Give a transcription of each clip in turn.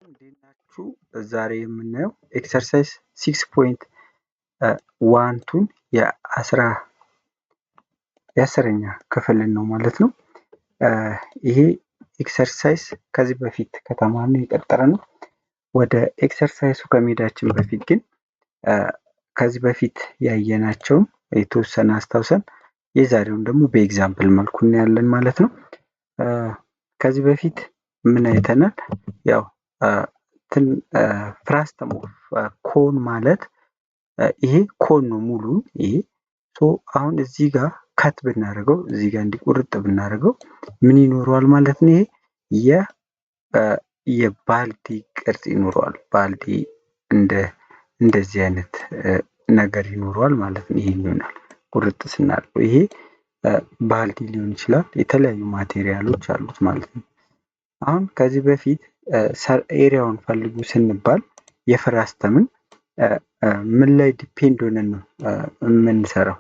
እንዴት ናችሁ? ዛሬ የምናየው ኤክሰርሳይዝ 6.12ን የአስረኛ ክፍልን ነው ማለት ነው። ይሄ ኤክሰርሳይዝ ከዚህ በፊት ከተማርነው የቀጠለ ነው። ወደ ኤክሰርሳይዙ ከመሄዳችን በፊት ግን ከዚህ በፊት ያየናቸውን የተወሰነ አስታውሰን የዛሬውን ደግሞ በኤግዛምፕል መልኩ እናያለን ማለት ነው። ከዚህ በፊት ምን አይተናል? ያው ፍራስተም ኦፍ ኮን ማለት ይሄ ኮን ነው ሙሉ ይሄ አሁን እዚህ ጋር ከት ብናደርገው እዚህ ጋር እንዲቆርጥ ብናደርገው ምን ይኖረዋል ማለት ነው። ይሄ የባልዲ ቅርጽ ይኖረዋል። ባልዲ እንደዚህ አይነት ነገር ይኖረዋል ማለት ነው። ይሄ ይሆናል ቁርጥ ስናደርገው ይሄ ባልዲ ሊሆን ይችላል። የተለያዩ ማቴሪያሎች አሉት ማለት ነው። አሁን ከዚህ በፊት ኤሪያውን ፈልጉ ስንባል የፍራስተምን ምን ላይ ዲፔንድ ሆነን ነው የምንሰራው?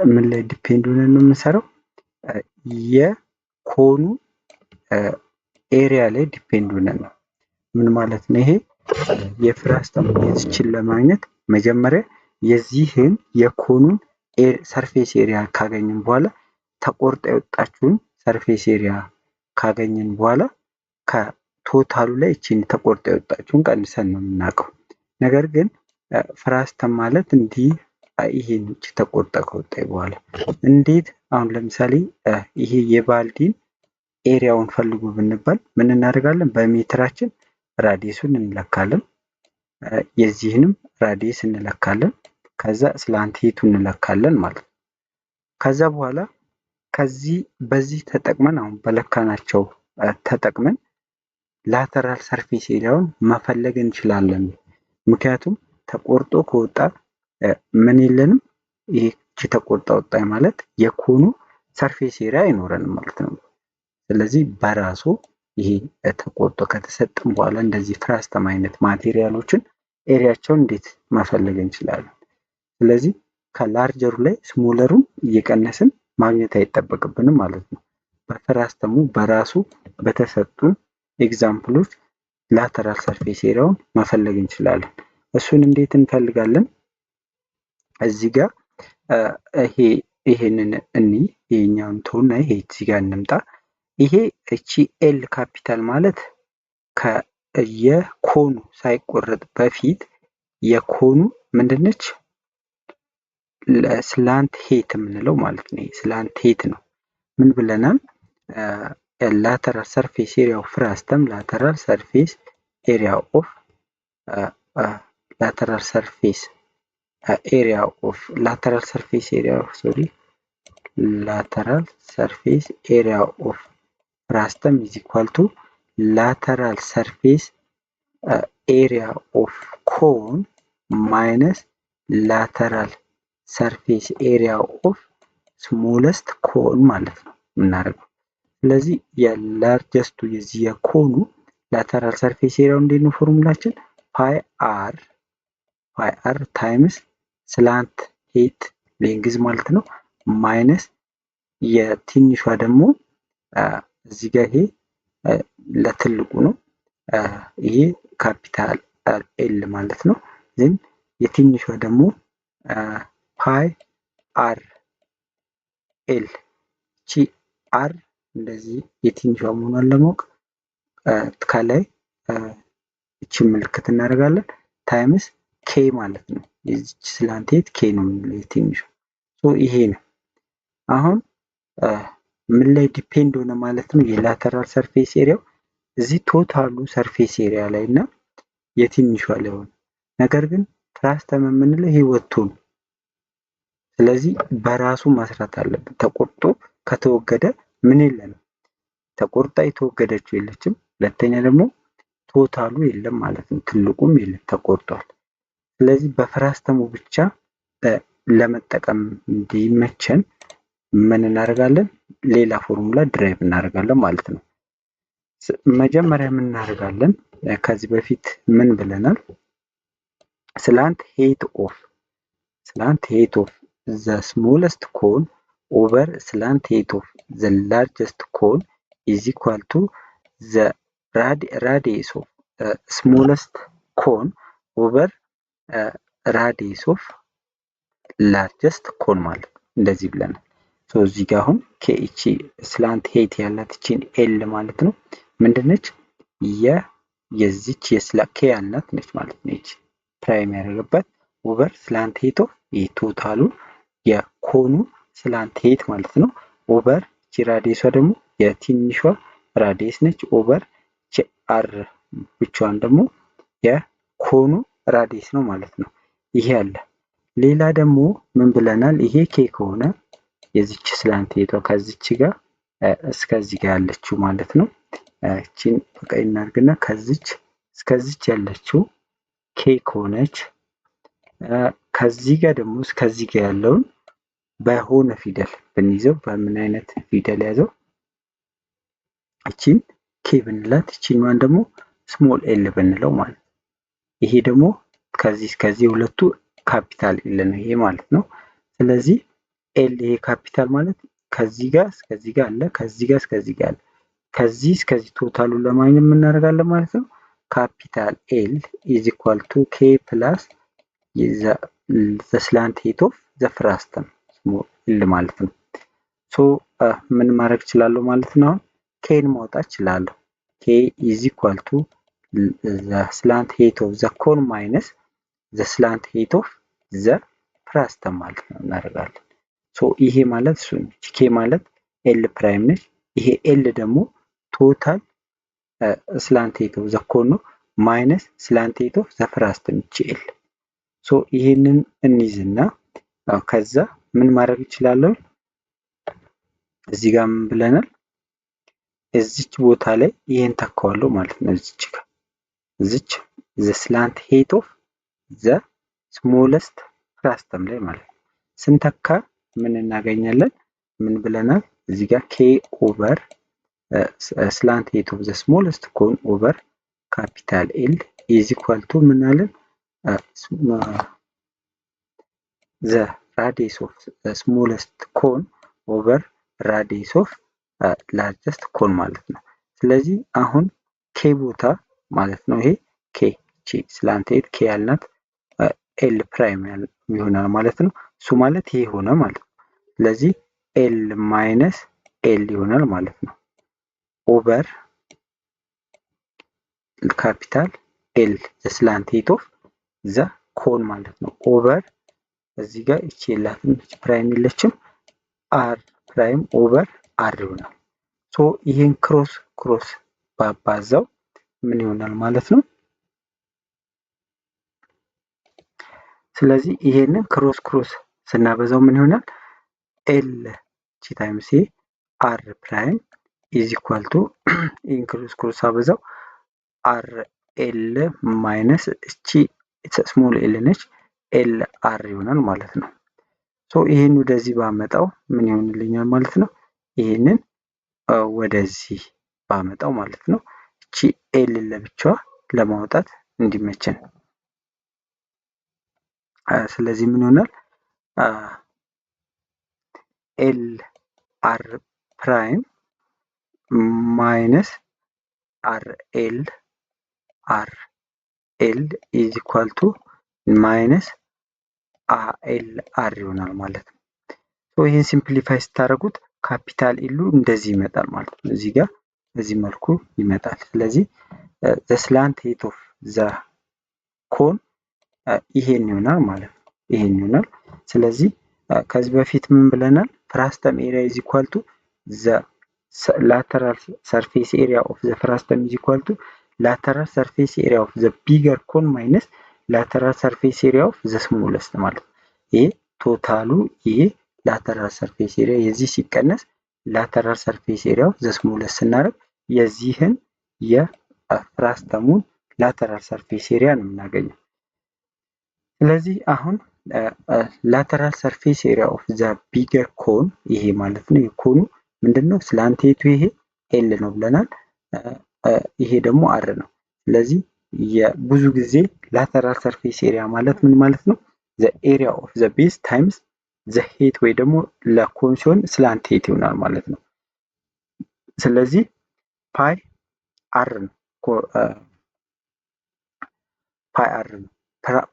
ምን ላይ ዲፔንድ ሆነን ነው የምንሰራው? የኮኑ ኤሪያ ላይ ዲፔንድ ሆነን ነው። ምን ማለት ነው? ይሄ የፍራስተም የዚችን ለማግኘት መጀመሪያ የዚህን የኮኑን ሰርፌስ ኤሪያ ካገኘን በኋላ ተቆርጣ የወጣችውን ሰርፌስ ኤሪያ ካገኘን በኋላ ከቶታሉ ላይ እቺን ተቆርጣ የወጣችውን ቀንሰን ነው የምናውቀው። ነገር ግን ፍራስተም ማለት እንዲህ ይሄን እቺ ተቆርጣ ከወጣ በኋላ እንዴት አሁን ለምሳሌ ይሄ የባልዲን ኤሪያውን ፈልጉ ብንባል ምን እናደርጋለን? በሜትራችን ራዲየሱን እንለካለን። የዚህንም ራዲየስ እንለካለን። ከዛ ስላንት ሄቱን እንለካለን ማለት ነው። ከዛ በኋላ በዚህ ተጠቅመን አሁን በለካናቸው ተጠቅመን ላተራል ሰርፌስ ኤሪያውን መፈለግ እንችላለን። ምክንያቱም ተቆርጦ ከወጣ ምን የለንም? ይህች ተቆርጣ ወጣ ማለት የኮኑ ሰርፌስ ኤሪያ አይኖረንም ማለት ነው። ስለዚህ በራሱ ይሄ ተቆርጦ ከተሰጠን በኋላ እንደዚህ ፍራስተም አይነት ማቴሪያሎችን ኤሪያቸውን እንዴት መፈለግ እንችላለን? ስለዚህ ከላርጀሩ ላይ ስሞለሩን እየቀነስን ማግኘት አይጠበቅብንም ማለት ነው። በፍራስተሙ በራሱ በተሰጡን ኤግዛምፕሎች ላተራል ሰርፌስ ኤሪያውን መፈለግ እንችላለን። እሱን እንዴት እንፈልጋለን? እዚህ ጋር ይሄንን ይሄኛውን ተውና ይሄ እዚህ ጋር እንምጣ። ይሄ እቺ ኤል ካፒታል ማለት የኮኑ ሳይቆረጥ በፊት የኮኑ ምንድነች? ስላንት ሄት የምንለው ማለት ነው። ስላንት ሄት ነው። ምን ብለናል? lateral surface area of frustum lateral surface area of lateral surface area of lateral surface area of frustum is equal to lateral surface area of cone minus lateral surface area of smallest cone ማለት ነው የምናደርገው። ስለዚህ የላርጀስቱ የዚህ የኮኑ ላተራል ሰርፌስ ኤሪያው እንዴት ነው ፎርሙላችን? ፓይ አር ታይምስ ስላንት ሄት ሌንግዝ ማለት ነው ማይነስ የትንሿ ደግሞ እዚህ ጋር ይሄ ለትልቁ ነው። ይሄ ካፒታል ኤል ማለት ነው። ግን የትንሿ ደግሞ ፓይ አር ኤል ቺ አር እንደዚህ የትንሿ መሆኗን ለማወቅ ከላይ እቺ ምልክት እናደርጋለን ታይምስ ኬ ማለት ነው። የዚች ስላንቴት ኬ ነው የምንለው የትንሿ። ይሄ ነው አሁን ምን ላይ ዲፔንድ ሆነ ማለት ነው? የላተራል ሰርፌስ ኤሪያው እዚህ ቶታሉ ሰርፌስ ኤሪያ ላይ እና የትንሿ ላይ ሆነ። ነገር ግን ፍራስተም የምንለው ይሄ ወጥቶ ነው። ስለዚህ በራሱ መስራት አለብን። ተቆርጦ ከተወገደ ምን የለንም? ተቆርጣ የተወገደችው የለችም። ሁለተኛ ደግሞ ቶታሉ የለም ማለት ነው። ትልቁም የለም ተቆርጧል። ስለዚህ በፍራስተሙ ብቻ ለመጠቀም እንዲመቸን ምን እናደርጋለን? ሌላ ፎርሙላ ድራይቭ እናደርጋለን ማለት ነው። መጀመሪያ ምን እናደርጋለን? ከዚህ በፊት ምን ብለናል? ስላንት ሄት ኦፍ ዘ ስሞለስት ኮን ኦቨር ስላንት ሄት ኦፍ ዘ ላርጀስት ኮን is equal to the radius of ስሞለስት ኮን ኦቨር ራዲየስ ኦፍ ላርጀስት ኮን ማለት ነው። እንደዚህ ብለናል። እዚህ ጋር አሁን ከእቺ ስላንት ሄት ያላት እቺን ኤል ማለት ነው ምንድነች? የዚች ኬ ያላት ነች ማለት ነው። እቺ ፕራይም ያደረገበት ኦቨር ስላንት ሄት ኦፍ የቶታሉ የኮኑ ስላንት ሄት ማለት ነው። ኦቨር እቺ ራዲየሷ ደግሞ የትንሿ ራዲየስ ነች። ኦቨር እቺ አር ብቻዋን ደግሞ የኮኑ ራዲየስ ነው ማለት ነው። ይሄ አለ። ሌላ ደግሞ ምን ብለናል? ይሄ ኬ ከሆነ የዚች ስላንት ሄቷ ከዚች ጋር እስከዚህ ጋር ያለችው ማለት ነው። እቺን በቀይ እናድርግና ከዚች እስከዚች ያለችው ኬ ከሆነች ከዚህ ጋር ደግሞ እስከዚህ ጋር ያለውን በሆነ ፊደል ብንይዘው በምን አይነት ፊደል ያዘው? እቺን ኬ ብንላት እቺኛዋን ደግሞ ስሞል ኤል ብንለው ማለት ነው። ይሄ ደግሞ ከዚህ እስከዚህ ሁለቱ ካፒታል ኤል ነው ይሄ ማለት ነው። ስለዚህ ኤል ይሄ ካፒታል ማለት ከዚህ ጋር እስከዚህ ጋር አለ፣ ከዚህ ጋር እስከዚህ ጋር አለ። ከዚህ እስከዚህ ቶታሉን ለማግኘት ምን እናደርጋለን ማለት ነው? ካፒታል ኤል ኢዝ ኢኳል ቱ ኬ ፕላስ ዘ ስላንት ሄት ኦፍ ዘ ፍራስተም ስሞል ኤል ማለት ነው። ሶ ምን ማድረግ እችላለሁ ማለት ነው? አሁን ኬን ማውጣት እችላለሁ። ኬ ኢዝ ኢኳል ቱ ዘ ስላንት ሄት ኦፍ ዘ ኮን ማይነስ ዘ ስላንት ሄት ኦፍ ዘ ፍራስተም ማለት ነው እናደርጋለን። ሶ ይሄ ማለት እሱ ነው። ኬ ማለት ኤል ፕራይም ነች። ይሄ ኤል ደግሞ ቶታል ስላንት ሄት ኦፍ ዘ ኮን ነው ማይነስ ስላንት ሄት ኦፍ ዘ ፍራስተም ይቺ ኤል። ሶ ይሄንን እንይዝና ከዛ ምን ማድረግ እችላለሁ? እዚህ ጋር ምን ብለናል? እዚች ቦታ ላይ ይሄን ተካዋለሁ ማለት ነው። እዚች ጋር እዚች ዘ ስላንት ሄት ኦፍ ዘ ስሞለስት ፍራስተም ላይ ማለት ነው ስንተካ ምን እናገኛለን? ምን ብለናል? እዚህ ጋር ኬ ኦቨር ስላንት ሄት ኦፍ ዘ ስሞለስት ኮን ኦቨር ካፒታል ኤል ኢዝ ኢኳል ቱ ምን አለን? ዘ ራዲየስ ኦፍ ስሞለስት ኮን ኦቨር ራዲየስ ኦፍ ላርጀስት ኮን ማለት ነው። ስለዚህ አሁን ኬ ቦታ ማለት ነው ይሄ ኬ ቺ ስላንት ሄት ኬ ያልናት ኤል ፕራይም ይሆናል ማለት ነው። እሱ ማለት ይሄ ሆነ ማለት ነው። ስለዚህ ኤል ማይነስ ኤል ይሆናል ማለት ነው። ኦቨር ካፒታል ኤል ዘ ስላንት ሄት ኦፍ ዘ ኮን ማለት ነው። ኦቨር እዚህ ጋር እቺ የላትም እቺ ፕራይም የለችም አር ፕራይም ኦቨር አር ይሆናል። ሶ ይሄን ክሮስ ክሮስ ባባዛው ምን ይሆናል ማለት ነው? ስለዚህ ይሄንን ክሮስ ክሮስ ስናበዛው ምን ይሆናል? ኤል ቺ ታይምስ ኤ አር ፕራይም ኢዝ ኢኳል ቱ ይሄን ክሮስ ክሮስ አበዛው አር ኤል ማይነስ እቺ ስሞል ኤል ነች ኤል አር ይሆናል ማለት ነው። ሶ ይሄን ወደዚህ ባመጣው ምን ይሆንልኛል ማለት ነው? ይሄንን ወደዚህ ባመጣው ማለት ነው እቺ ኤል ለብቻዋ ለማውጣት እንዲመችን። ስለዚህ ምን ይሆናል? ኤል አር ፕራይም ማይነስ አር ኤል ኢዝ ኢኳል ቱ ማይነስ ኤል አር ይሆናል ማለት ነው። ሶ ይሄን ሲምፕሊፋይ ስታደርጉት ካፒታል ኤሉ እንደዚህ ይመጣል ማለት ነው። እዚህ ጋር በዚህ መልኩ ይመጣል። ስለዚህ ዘ ስላንት ሄት ኦፍ ዘ ኮን ይሄን ይሆናል ማለት ነው። ይሄን ይሆናል። ስለዚህ ከዚህ በፊት ምን ብለናል? ፍራስተም ኤሪያ ኢዝ ኢኳል ቱ ዘ lateral surface area of the frustum is equal to lateral surface area of the bigger cone minus lateral surface area of the smallest ማለት ነው። ይሄ ቶታሉ ይሄ lateral surface area የዚህ ሲቀነስ lateral surface area of the smallest ስናደርግ የዚህን የፍራስተሙን lateral surface area ነው የምናገኘው። ስለዚህ አሁን lateral surface area of the bigger cone ይሄ ማለት ነው የኮኑ ምንድነው? ስላንት ሄቱ ይሄ ኤል ነው ብለናል። ይሄ ደግሞ አር ነው። ስለዚህ የብዙ ጊዜ ላተራል ሰርፌስ ኤሪያ ማለት ምን ማለት ነው? ዘ ኤሪያ ኦፍ ዘ ቤዝ ታይምስ ዘ ሄት ወይ ደግሞ ለኮን ሲሆን ስላንት ሄት ይሆናል ማለት ነው። ስለዚህ ፓይ አር ነው ፓይ አር ነው።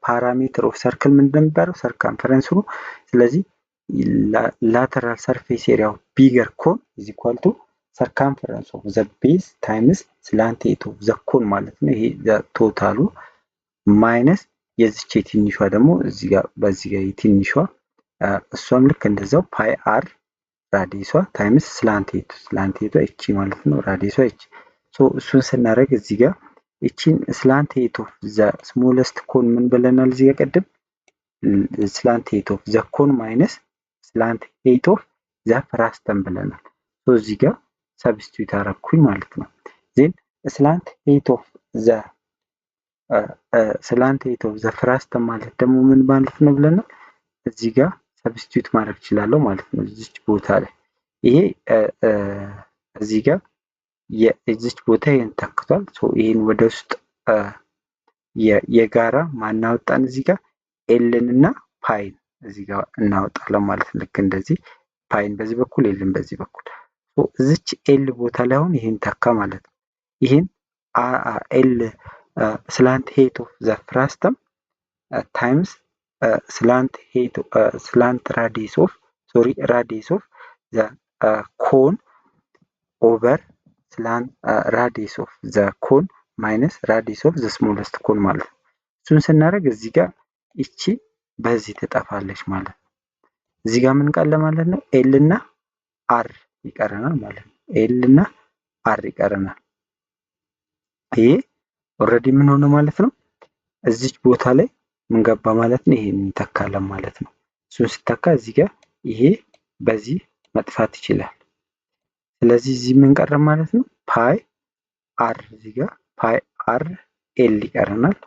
ፓራሜትር ኦፍ ሰርክል ምንድነው የሚባለው? ሰርከምፈረንስ ነው። ስለዚህ ላተራል ሰርፌስ ኤሪያው ቢገር ኮን ኢዝ ኢኳል ቱ ሰርከምፈረንስ ኦፍ ዘ ቤዝ ታይምስ ስላንት ኤት ኦፍ ዘ ኮን ማለት ነው። ይሄ ቶታሉ ማይነስ የዚች የትንሿ ደግሞ እዚህ ጋር በዚህ ጋር የትንሿ እሷም ልክ እንደዛው ፓይ አር ራዲየሷ ታይምስ ስላንት ኤቷ እቺ ማለት ነው። ራዲየሷ እቺ እሱን ስናደርግ እዚህ ጋር እቺን ስላንት ኤት ኦፍ ዘ ስሞለስት ኮን ምን ብለናል? እዚህ ጋር ቀድም ስላንት ኤት ኦፍ ዘ ኮን ማይነስ ስላንት ኤት ኦፍ ዘ ፍራስተም ብለናል። እዚህ ጋር ሰብስቲዩት አደረኩኝ ማለት ነው። ዜን ስላንት ኤት ኦፍ ዘ ፍራስተም ማለት ደግሞ ምን ማለት ነው ብለናል? እዚህ ጋር ሰብስቲዩት ማድረግ እችላለሁ ማለት ነው። እዚች ቦታ ላይ ይሄ እዚህ ጋር የዚች ቦታ ይሄን ተክቷል። ይሄን ወደ ውስጥ የጋራ ማናወጣን እዚህ ጋር ኤልን እና ፓይን እዚህ ጋር እናወጣለን ማለት ነው። ልክ እንደዚህ ፓይን በዚህ በኩል ኤልን በዚህ በኩል እዚች ኤል ቦታ ላይ አሁን ይሄን ተካ ማለት ነው። ይሄን ኤል ስላንት ሄት ኦፍ ዘ ፍራስተም ታይምስ ስላንት ራዲየስ ኦፍ ዘ ኮን ኦቨር ስላንት ራዲየስ ኦፍ ዘ ኮን ማይነስ ራዲየስ ኦፍ ዘ ስሞለስት ኮን ማለት ነው። እሱን ስናደርግ እዚህ ጋር እቺ በዚህ ትጠፋለች ማለት ነው። እዚህ ጋር ምን ቀረ ማለት ነው? ኤል እና አር ይቀረናል ማለት ነው። ኤል እና አር ይቀረናል። ይሄ ኦልሬዲ ምን ሆነ ማለት ነው? እዚች ቦታ ላይ ምን ገባ ማለት ነው? ይሄን እንተካለን ማለት ነው። እሱን ስተካ እዚህ ጋር ይሄ በዚህ መጥፋት ይችላል። ስለዚህ እዚህ ምን ቀረ ማለት ነው? ፓይ አር እዚህ ጋር ፓይ አር ኤል ይቀረናል።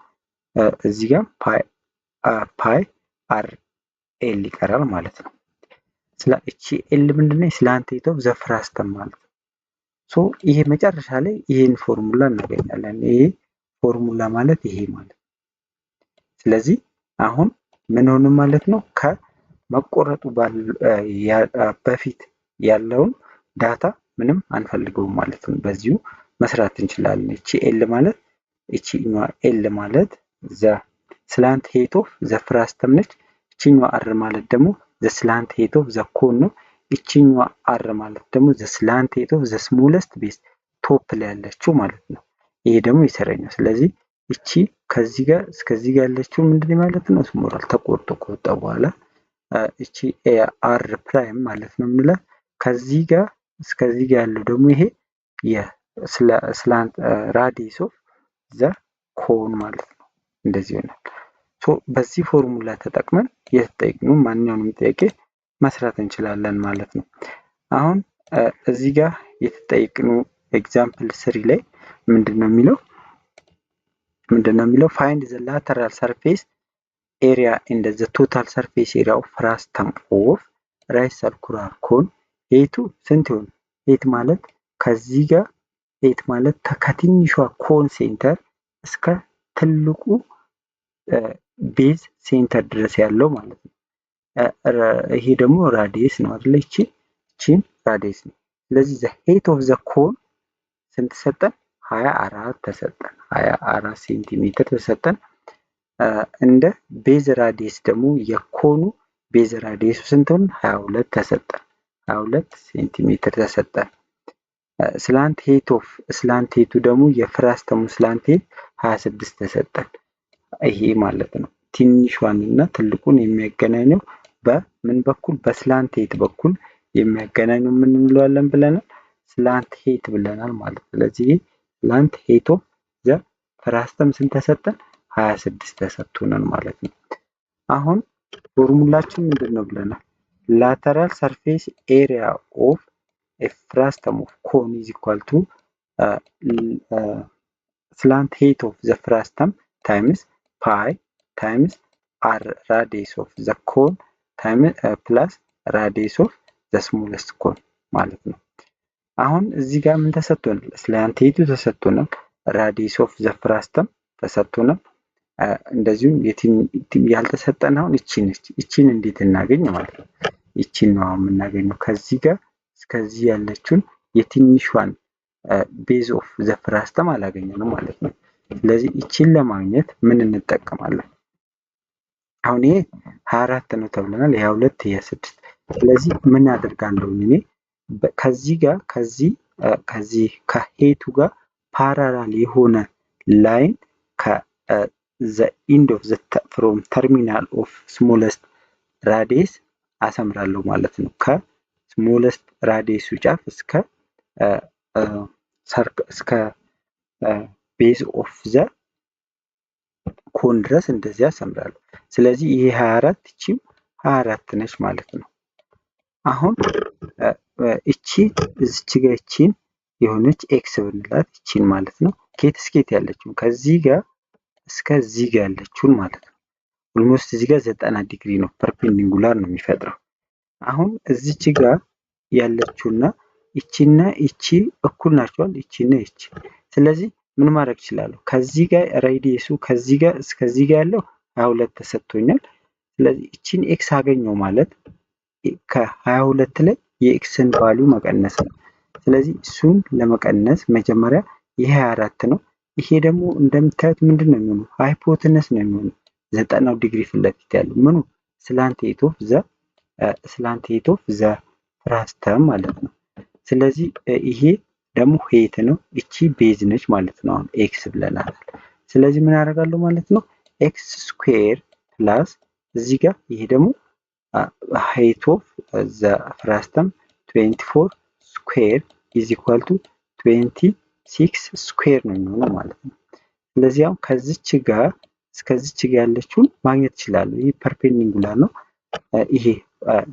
እዚህ ጋር ፓይ አር ኤል ይቀራል ማለት ነው። እቺ ኤል ምንድነው? ስላንት ኤት ኦፍ ዘ ፍራስተም ማለት ነው። ይሄ መጨረሻ ላይ ይሄን ፎርሙላ እናገኛለን። ይሄ ፎርሙላ ማለት ይሄ ማለት ነው። ስለዚህ አሁን ምን ሆነ ማለት ነው? ከመቆረጡ በፊት ያለውን ዳታ ምንም አንፈልገውም ማለት ነው። በዚሁ መስራት እንችላለን። እቺ ኤል ማለት እቺኛዋ ኤል ማለት ዘ ስላንት ሄት ኦፍ ዘ ፍራስተም ነች። እቺኛዋ አር ማለት ደግሞ ዘ ስላንት ሄት ኦፍ ዘ ኮን ነው። እቺኛዋ አር ማለት ደግሞ ዘ ስላንት ሄት ኦፍ ዘ ስሞለስት ቤዝ ቶፕ ላይ ያለችው ማለት ነው። ይሄ ደግሞ የሰረኛው። ስለዚህ እቺ ከዚህ ጋር እስከዚህ ጋር ያለችው ምንድነው ማለት ነው? ስሞላል ተቆርጦ ከወጣ በኋላ እቺ አር ፕራይም ማለት ነው የምንለው። ከዚህ ጋር እስከዚህ ጋር ያለው ደግሞ ይሄ የስላንት ራዲየስ ኦፍ ዘ ኮን ማለት ነው። እንደዚህ ይሆናል። በዚህ ፎርሙላ ተጠቅመን የተጠየቅነው ማንኛውንም ጥያቄ መስራት እንችላለን ማለት ነው። አሁን እዚህ ጋር የተጠየቅነው ኤግዛምፕል 3 ላይ ምንድነው የሚለው ፋይንድ ዘ ላተራል ሰርፌስ ኤሪያ ኤንድ ዘ ቶታል ሰርፌስ ኤሪያ ኦፍ ፍራስተም ኦፍ ራይት ሰርኩላር ኮን ኤቱ ስንት ይሆን? ኤት ማለት ከዚህ ጋር ኤት ማለት ከትንሿ ኮን ሴንተር እስከ ትልቁ ቤዝ ሴንተር ድረስ ያለው ማለት ነው። ይሄ ደግሞ ራዲየስ ነው አይደል? እቺን ራዲየስ ነው። ስለዚህ ዘ ሄት ኦፍ ዘ ኮን ስንት ሰጠን? 24 ተሰጠን። 24 ሴንቲሜትር ተሰጠን። እንደ ቤዝ ራዲየስ ደግሞ የኮኑ ቤዝ ራዲየሱ ስንት ሆነ? 22 ተሰጠን። 22 ሴንቲሜትር ተሰጠን። ስላንት ሄቱ ደግሞ የፍራስተሙ ስላንት ሄት 26 ተሰጠን። ይሄ ማለት ነው ትንሿንና ትልቁን የሚያገናኘው በምን በኩል? በስላንት ሄት በኩል የሚያገናኘው ምን እንለዋለን ብለናል? ስላንት ሄት ብለናል ማለት ነው። ስለዚህ ስላንት ሄት ኦፍ ዘ ፍራስተም ስንት ተሰጠን? 26 ተሰጥቶናል ማለት ነው። አሁን ፎርሙላችን ምንድነው ብለናል? lateral surface area of a frustum of cone is equal to slant height of the frustum times pi times r radius of the cone times plus radius of the smallest cone ማለት ነው። አሁን እዚህ ጋር ምን ተሰጥቶናል? ስላንት ሄቱ ተሰጥቶናል። radius of the frustum ተሰጥቶናል። እንደዚሁም ያልተሰጠን አሁን እቺን እንዴት እናገኝ ማለት ነው? እቺን ነው የምናገኘው ከዚህ ጋር እስከዚህ ያለችውን የትንሿን ቤዝ ኦፍ ዘ ፍራስተም አላገኘንም ማለት ነው። ስለዚህ እቺን ለማግኘት ምን እንጠቀማለን? አሁን ይሄ 24 ነው ተብለናል። ይሄ 2 ይሄ 6። ስለዚህ ምን አደርጋለሁ እኔ ከዚህ ጋር ከዚህ ከሄቱ ጋር ፓራላል የሆነ ላይን ከዘ ኢንድ ኦፍ ዘ ፍሮም ተርሚናል ኦፍ ስሞለስት ራዲየስ አሰምራለሁ ማለት ነው። ከስሞለስት ራዲየሱ ጫፍ እስከ ቤዝ ኦፍ ዘ ኮን ድረስ እንደዚህ አሰምራለሁ። ስለዚህ ይሄ 24 እቺም 24 ነች ማለት ነው። አሁን እቺ እዚች ጋር እቺን የሆነች ኤክስ ብንላት እቺን ማለት ነው። ኬት እስኬት ያለችው ከዚህ ጋር እስከዚህ ጋር ያለችውን ማለት ነው። ኦልሞስት እዚህ ጋር 90 ዲግሪ ነው፣ ፐርፔንዲንጉላር ነው የሚፈጥረው። አሁን እዚች ጋር ያለችውና እቺና እቺ እኩል ናቸዋል፣ እቺና እቺ። ስለዚህ ምን ማድረግ እችላለሁ? ከዚህ ጋር ራዲየሱ ከዚህ ጋር እስከዚህ ጋር ያለው 22 ተሰጥቶኛል። ስለዚህ እቺን ኤክስ አገኘው ማለት ከ22 ላይ የኤክስን ቫልዩ መቀነስ ነው። ስለዚህ እሱን ለመቀነስ መጀመሪያ ይሄ 24 ነው። ይሄ ደግሞ እንደምታዩት ምንድን ነው የሚሆነው? ሃይፖተነስ ነው የሚሆነው። 90 ዲግሪ ፊት ለፊት ያለው ምኑ ስላንት ሄት ኦፍ ዘ ፍራስተም ማለት ነው። ስለዚህ ይሄ ደግሞ ሄት ነው፣ እቺ ቤዝ ነች ማለት ነው። አሁን ኤክስ ብለናል። ስለዚህ ምን አደርጋለሁ ማለት ነው? ኤክስ ስኩዌር ፕላስ እዚህ ጋር ይሄ ደግሞ ሄት ኦፍ ዘ ፍራስተም 24 ስኩዌር ኢዝ ኢኳል ቱ 26 ስኩዌር ነው የሚሆነው ማለት ነው። ስለዚህ አሁን ከዚች ጋር እስከዚች ጋር ያለችውን ማግኘት እችላለሁ። ይህ ፐርፔንዲንጉላር ነው። ይሄ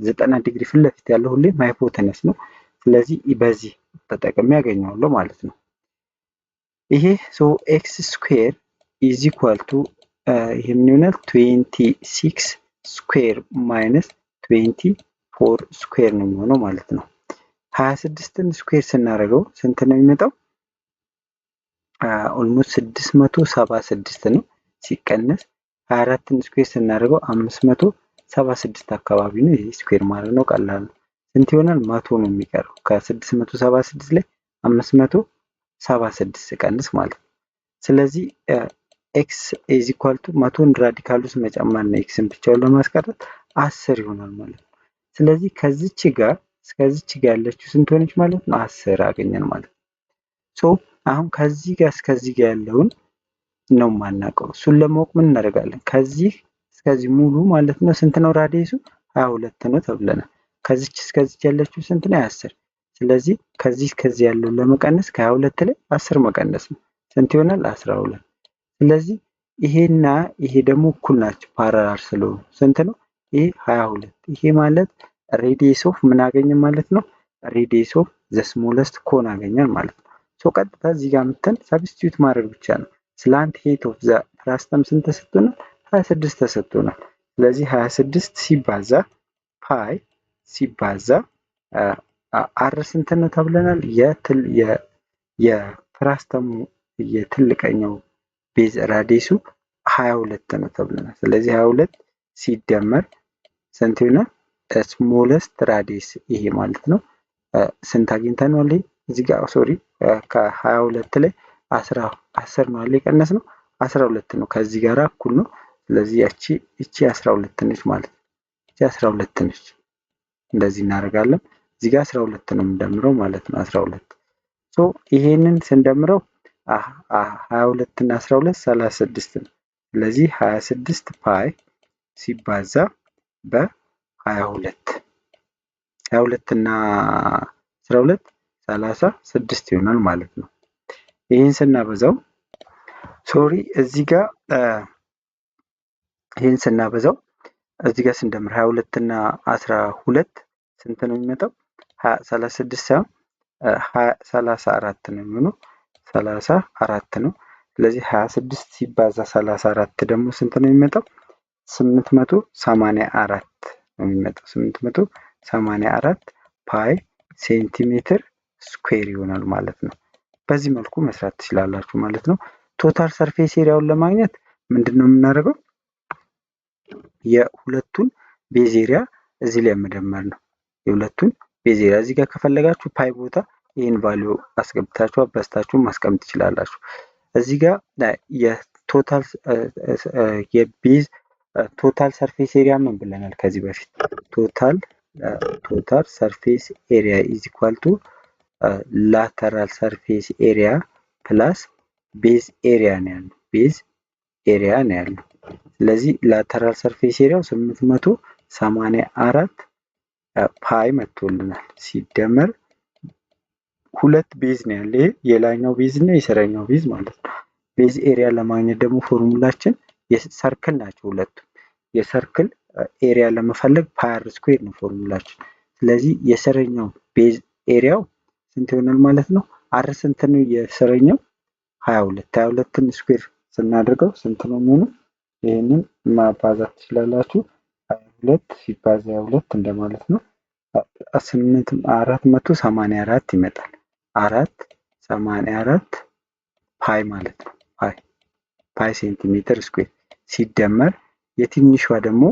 90 ዲግሪ ፊት ለፊት ያለው ሁሌም ሃይፖተነስ ነው። ስለዚህ በዚህ ተጠቅሜ ያገኘዋለሁ ማለት ነው። ይሄ ኤክስ ስኩዌር ኢዝ ኢኳል ቱ ይሄ ምን ይሆናል? 26 ስኩዌር ማይነስ 24 ስኩዌር ነው የሚሆነው ማለት ነው። 26ን ስኩዌር ስናደርገው ስንት ነው የሚመጣው? ኦልሞስት 676 ነው። ሲቀነስ 24ን ስኩዌር ስናደርገው 576 አካባቢ ነው። ይሄ ስኩዌር ማለት ነው፣ ቀላል ነው። ስንት ይሆናል? 100 ነው የሚቀረው። ከ676 ላይ 576 ቀንስ ማለት ነው። ስለዚህ ኤክስ ኢዝ ኢኳል ቱ 100ን ራዲካል ውስጥ መጨመር ነው፣ ኤክስን ብቻውን ለማስቀረት 10 ይሆናል ማለት ነው። ስለዚህ ከዚች ጋር እስከዚች ጋር ያለችው ስንት ሆነች ማለት ነው? 10 አገኘን ማለት ነው። አሁን ከዚህ ጋር እስከዚህ ጋር ያለውን ነው የማናውቀው። እሱን ለማወቅ ምን እናደርጋለን? ከዚህ እስከዚህ ሙሉ ማለት ነው ስንት ነው ራዲየሱ? 22 ነው ተብለናል። ከዚች እስከዚች ያለችው ስንት ነው? 10። ስለዚህ ከዚህ እስከዚህ ያለውን ለመቀነስ ከ22 ላይ 10 መቀነስ ነው። ስንት ይሆናል? 12። ስለዚህ ይሄና ይሄ ደግሞ እኩል ናቸው ፓራላል ስለሆኑ ስንት ነው? ይሄ 22። ይሄ ማለት ሬዲየስ ኦፍ ምን አገኘን ማለት ነው? ሬዲየስ ኦፍ ዘ ስሞለስት ኮን አገኘን ማለት ነው። ቀጥታ እዚህ ጋር ምተን ሰብስቲዩት ማድረግ ብቻ ነው። ስላንት ሄት ኦፍ ዘ ፍራስተም ስንት ተሰጥቶናል? 26 ተሰጥቶናል። ስለዚህ 26 ሲባዛ ፓይ ሲባዛ አር ስንት ነው ተብለናል? የፍራስተሙ የትልቀኛው ቤዝ ራዲየሱ 22 ነው ተብለናል። ስለዚህ 22 ሲደመር ስንት ይሆናል? ስሞለስት ራዲየስ ይሄ ማለት ነው። ስንት አግኝተናል? እዚህ ጋር ሶሪ ከ22 ላይ 10 ነው አለ የቀነስ ነው 12 ነው። ከዚህ ጋር እኩል ነው። ስለዚህ እቺ 12 ነች ማለት ነው። እቺ 12 ነች። እንደዚህ እናደርጋለን። እዚህ ጋር 12 ነው የምንደምረው ማለት ነው። 12 ይሄንን ስንደምረው 22 እና 12 36 ነው። ስለዚህ 26 ፓይ ሲባዛ በ22 22 እና 12 36 ይሆናል ማለት ነው። ይህን ስናበዛው እዚህ ጋር ይህን ስናበዛው እዚህ ጋር ስንደምር 22 እና 12 ስንት ነው የሚመጣው? 36 ሳይሆን 34 ነው የሚሆነው። 34 ነው። ስለዚህ 26 ሲባዛ 34 ደግሞ ስንት ነው የሚመጣው? 884 ነው የሚመጣው። 884 ፓይ ሴንቲሜትር ስኩዌር ይሆናል ማለት ነው። በዚህ መልኩ መስራት ትችላላችሁ ማለት ነው። ቶታል ሰርፌስ ኤሪያውን ለማግኘት ምንድነው የምናደርገው? የሁለቱን ቤዝ ኤሪያ እዚህ ላይ መደመር ነው። የሁለቱን ቤዝ ኤሪያ እዚህ ጋር ከፈለጋችሁ ፓይ ቦታ ይህን ቫልዩ አስገብታችሁ አባዝታችሁ ማስቀመጥ ትችላላችሁ። እዚህ ጋር የቶታል የቤዝ ቶታል ሰርፌስ ኤሪያ ምን ብለናል ከዚህ በፊት? ቶታል ሰርፌስ ኤሪያ ኢዝ ኢኳል ቱ ላተራል ሰርፌስ ኤሪያ ፕላስ ቤዝ ኤሪያ ነው ያለው። ቤዝ ኤሪያ ነው ያለው። ስለዚህ ላተራል ሰርፌስ ኤሪያው 884 ፓይ መጥቶልናል። ሲደመር ሁለት ቤዝ ነው ያለ። የላይኛው ቤዝ እና የስረኛው ቤዝ ማለት ነው። ቤዝ ኤሪያ ለማግኘት ደግሞ ፎርሙላችን የሰርክል ናቸው ሁለቱም። የሰርክል ኤሪያ ለመፈለግ ፓይ አር ስኩዌር ነው ፎርሙላችን። ስለዚህ የስረኛው ቤዝ ኤሪያው ስንት ይሆናል ማለት ነው? አር ስንት ነው የስረኛው? 22 22ን ስኩዌር ስናደርገው ስንት ነው የሚሆነው? ይህንን ማባዛት ትችላላችሁ። 22 ሲባዛ 22 እንደማለት ነው። 484 ይመጣል። 484 ፓይ ማለት ነው። ፓይ ሴንቲሜትር ስኩዌር ሲደመር የትንሿ ደግሞ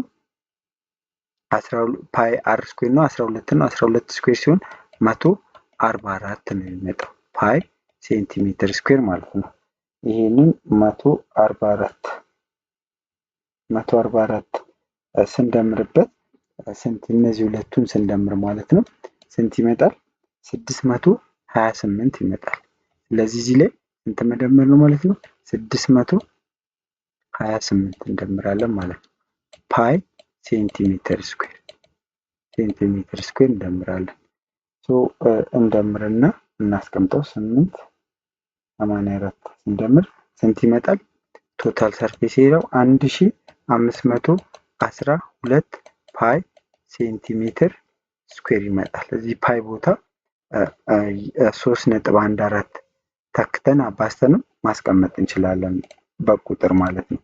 12 ፓይ አር ስኩዌር ነው 12 ነው። 12 ስኩዌር ሲሆን 144 ነው የሚመጣው ፓይ ሴንቲሜትር ስኩዌር ማለት ነው። ይሄንን 144 ስንደምርበት ስንት እነዚህ ሁለቱን ስንደምር ማለት ነው ስንት ይመጣል? 628 ይመጣል። ስለዚህ እዚህ ላይ ስንት መደመር ነው ማለት ነው? 628 እንደምራለን ማለት ነው። ፓይ ሴንቲሜትር ስኩዌር እንደምራለን። እንደምርና እናስቀምጠው 884 ስንደምር ስንት ይመጣል? ቶታል ሰርፌስ ኤሪያው 1512 ፓይ ሴንቲሜትር ስኩዌር ይመጣል። እዚህ ፓይ ቦታ 3.14 ተክተን አባዝተንም ማስቀመጥ እንችላለን በቁጥር ማለት ነው።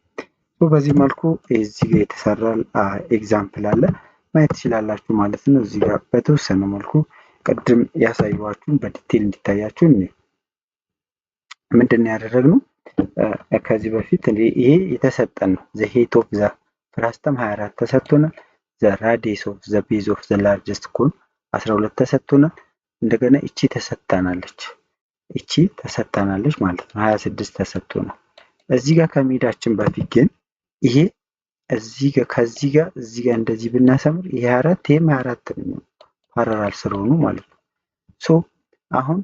በዚህ መልኩ እዚህ ጋር የተሰራ ኤግዛምፕል አለ ማየት ትችላላችሁ ማለት ነው። እዚህ ጋር በተወሰነ መልኩ ቅድም ያሳየኋችሁን በዲቴል እንዲታያችሁ ምንድን ነው ያደረግነው? ከዚህ በፊት ይሄ የተሰጠን ነው። ዘ ሄት ኦፍ ዘ ፍራስተም 24 ተሰጥቶናል። ዘ ራዲየስ ኦፍ ዘ ቤዝ ኦፍ ዘ ላርጀስት ኮን 12 ተሰጥቶናል። እንደገና እቺ ተሰጥታናለች ማለት ነው። 26 ተሰጥቶናል። እዚህ ጋር ከመሄዳችን በፊት ግን ይሄ እዚህ ጋር ከዚህ ጋር እዚህ ጋር እንደዚህ ብናሰምር ይሄ 24 ይሄም 24 ነው ፓራላል ስለሆኑ ማለት ነው። አሁን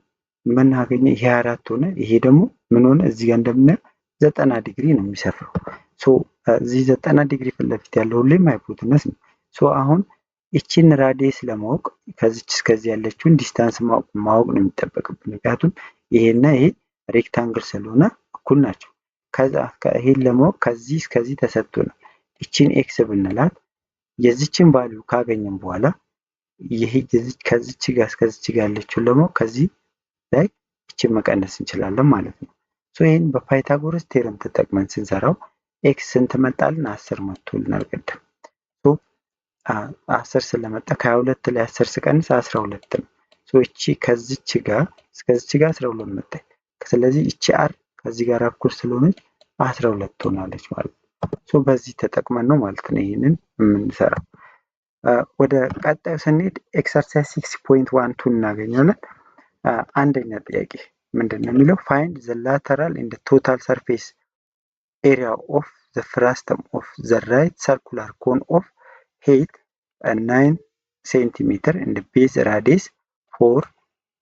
ምን አገኘ? ይሄ 24 ሆነ። ይሄ ደግሞ ምን ሆነ? እዚህ ጋር እንደምናየው 90 ዲግሪ ነው የሚሰፍረው። እዚህ 90 ዲግሪ ፊት ለፊት ያለው ሁሌም ሃይፖቴነስ ነው። አሁን እቺን ራዲየስ ለማወቅ ከዚች እስከዚህ ያለችውን ዲስታንስ ማወቅ ነው የሚጠበቅብን። ምክንያቱም ይሄና ይሄ ሬክታንግል ስለሆነ እኩል ናቸው። ከዛ ይሄን ለማወቅ ከዚህ እስከዚህ ተሰጥቶናል። እቺን ኤክስ ብንላት የዚችን ቫልዩ ካገኘን በኋላ ይሄ ከዚች ጋር እስከዚች ጋር ያለችውን ለማወቅ ከዚህ ላይ እቺን መቀነስ እንችላለን ማለት ነው። ይሄን በፓይታጎረስ ቴረም ተጠቅመን ስንሰራው ኤክስ ስንት መጣልን? 10 መጥቶልናል ቅድም። 10 ስለመጣ ከ22 ላይ 10 ስቀንስ 12 ነው። እቺ ከዚች ጋር እስከዚች ጋር 12 መጣች። ስለዚህ እቺ አር ከዚህ ጋር እኩል ስለሆነች 12 ትሆናለች ማለት ነው። በዚህ ተጠቅመን ነው ማለት ነው ይሄንን የምንሰራው። ወደ ቀጣዩ ስንሄድ ኤክሰርሳይዝ 6.12 እናገኛለን። አንደኛ ጥያቄ ምንድነው የሚለው? ፋይንድ ዘ ላተራል ኤንድ ቶታል ሰርፌስ ኤሪያ ኦፍ ዘ ፍራስተም ኦፍ ዘ ራይት ሰርኩላር ኮን ኦፍ ሄይት 9 ሴንቲሜትር ኤንድ ቤዝ ራዲየስ 4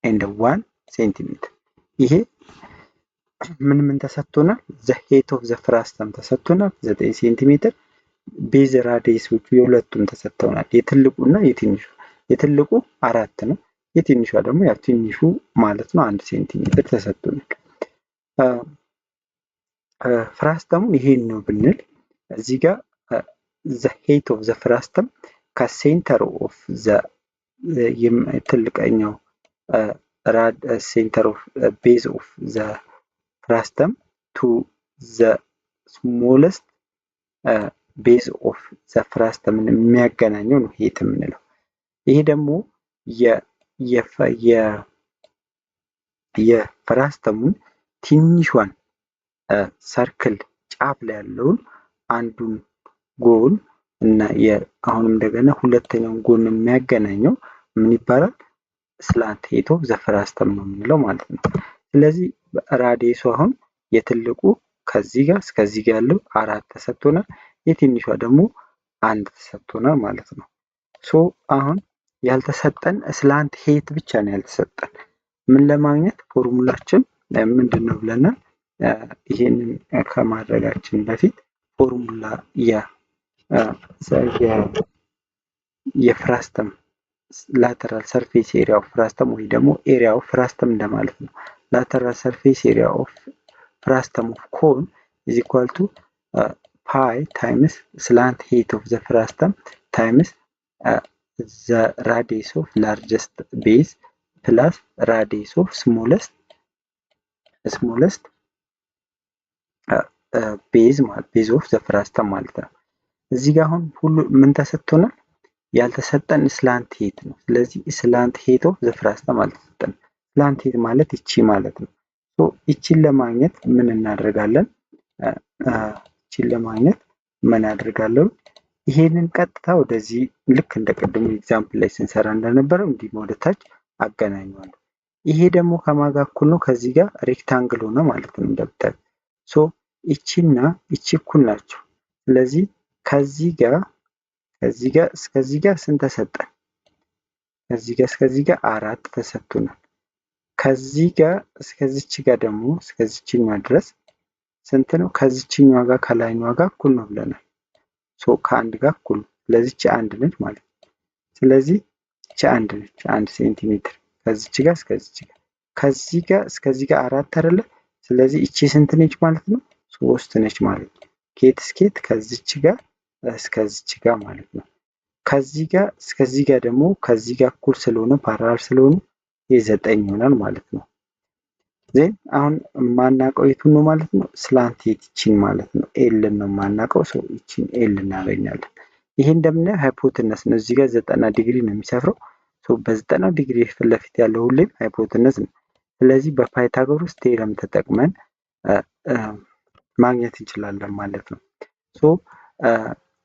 ኤንድ 1 ሴንቲሜትር። ይሄ ምን ተሰጥቶናል? ዘ ሄይት ኦፍ ዘ ፍራስተም ተሰጥቶናል 9 ሴንቲሜትር፣ ቤዝ ራዲየሶቹ የሁለቱም ተሰጥተውናል። የትልቁና የትንሹ። የትልቁ 4 ነው። የትንሿ ደግሞ ያው ትንሹ ማለት ነው 1 ሴንቲሜትር ተሰጥቶናል። ፍራስተሙን ይሄን ነው ብንል እዚህ ጋር ዘ ሄይት ኦፍ ዘ ፍራስተም ከሴንተር ኦፍ ዘ ትልቀኛው ሴንተር ኦፍ ቤዝ ኦፍ ዘ ፍራስተም ቱ ዘ ስሞለስት ቤዝ ኦፍ ዘ ፍራስተምን የሚያገናኘው ነው ሄይት የምንለው። ይሄ ደግሞ የፍራስተሙን ትንሿን ሰርክል ጫፍ ላይ ያለውን አንዱን ጎን እና አሁንም እንደገና ሁለተኛውን ጎን የሚያገናኘው ምን ይባላል? ስላንት ሄይት ኦፍ ዘ ፍራስተም ነው የምንለው ማለት ነው። ስለዚህ ራዲየሱ አሁን የትልቁ ከዚህ ጋር እስከዚህ ጋር ያለው 4 ተሰጥቶናል። የትንሿ ደግሞ 1 ተሰጥቶናል ማለት ነው። ሶ አሁን ያልተሰጠን ስላንት ሄት ብቻ ነው ያልተሰጠን። ምን ለማግኘት ፎርሙላችን ምንድነው ብለናል? ይሄንን ከማድረጋችን በፊት ፎርሙላ የፍራስተም ላተራል ሰርፌስ ኤሪያ ኦፍ ፍራስተም ወይ ደግሞ ኤሪያ ኦፍ ፍራስተም እንደማለት ነው። ላተራል ሰርፌስ ኤሪያ ኦፍ ፍራስተም ኦፍ ኮን is equal to pi times slant height of the frustum times the radius of largest base plus radius of smallest base of the frustum ማለት ነው። እዚህ ጋር አሁን ሁሉ ምን ተሰጥቶናል? ያልተሰጠን ስላንት ሄት ነው። ስለዚህ ስላንት ሄት ኦፍ ዘ ፍራስተም አልተሰጠን። ስላንት ሄት ማለት እቺ ማለት ነው። ሶ እቺን ለማግኘት ምን እናደርጋለን? ይሄንን ቀጥታ ወደዚህ ልክ እንደ ቅድሙ ኤግዛምፕል ላይ ስንሰራ እንደነበረው እንዲህ ወደታች አገናኘዋለሁ። ይሄ ደግሞ ከማጋ እኩል ነው? ከዚህ ጋር ሬክታንግል ሆነ ማለት ነው እንደምታዩት። ሶ እቺና እቺ እኩል ናቸው። ስለዚህ ከዚህ ጋር እስከዚህ ጋር ስንት ተሰጠን? ከዚህ ጋር እስከዚህ ጋር 4 ተሰጥቶናል። ከዚህ ጋር እስከዚች ጋር ደግሞ እስከዚችኛው ድረስ ስንት ነው? ከዚችኛው ጋር ከላይኛው ጋር እኩል ነው ብለናል። ሶ ከአንድ ጋር እኩል ስለዚህ እቺ 1 ነች ማለት ነው። ስለዚህ እቺ 1 ነች 1 ሴንቲሜትር ከዚች ጋር እስከዚች ጋር ከዚህ ጋር እስከዚህ ጋር 4 አይደለ? ስለዚህ እቺ ስንት ነች ማለት ነው? 3 ነች ማለት ነው። ከየት እስከየት? ከዚች ጋር እስከዚች ጋር ማለት ነው። ከዚህ ጋር እስከዚህ ጋር ደግሞ ከዚህ ጋር እኩል ስለሆነ ፓራላል ስለሆነ የ9 ይሆናል ማለት ነው። ዜን አሁን ማናቀው የቱን ነው ማለት ነው? ስላንት ሄት ይቺን ማለት ነው። ኤል ነው ማናቀው። ሰው ይቺን ኤል እናገኛለን። ይሄ እንደምናየው ሃይፖቴነስ ነው። እዚህ ጋር 90 ዲግሪ ነው የሚሰፍረው። ሶ በ90 ዲግሪ ፊት ለፊት ያለው ሁሌም ሃይፖቴነስ ነው። ስለዚህ በፓይታጎረስ ቴረም ተጠቅመን ማግኘት እንችላለን ማለት ነው። ሶ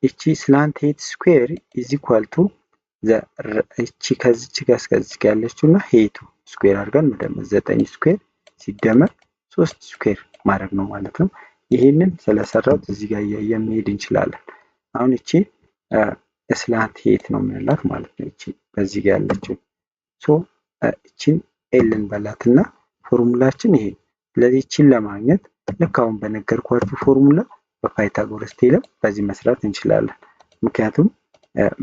እቺ ስላንት ሄት ስኩዌር ኢዝ ኢኳል ቱ እቺ ከዚች ጋር እስከዚህ ጋር ያለችውና ሄቱ ስኩዌር አድርገን መደመር 9 ስኩዌር ሲደመር 3 ስኩዌር ማድረግ ነው ማለት ነው። ይሄንን ስለሰራሁት እዚህ ጋር የሚሄድ እንችላለን። አሁን እቺ ስላንት ሄት ነው የምንላት ማለት ነው። እቺ በዚህ ጋር ያለችው ሶ እቺን ኤልን በላትና ፎርሙላችን ይሄ። ስለዚህ እቺን ለማግኘት ልክ አሁን በነገርኳችሁ ፎርሙላ በፓይታጎረስ ቴረም በዚህ መስራት እንችላለን። ምክንያቱም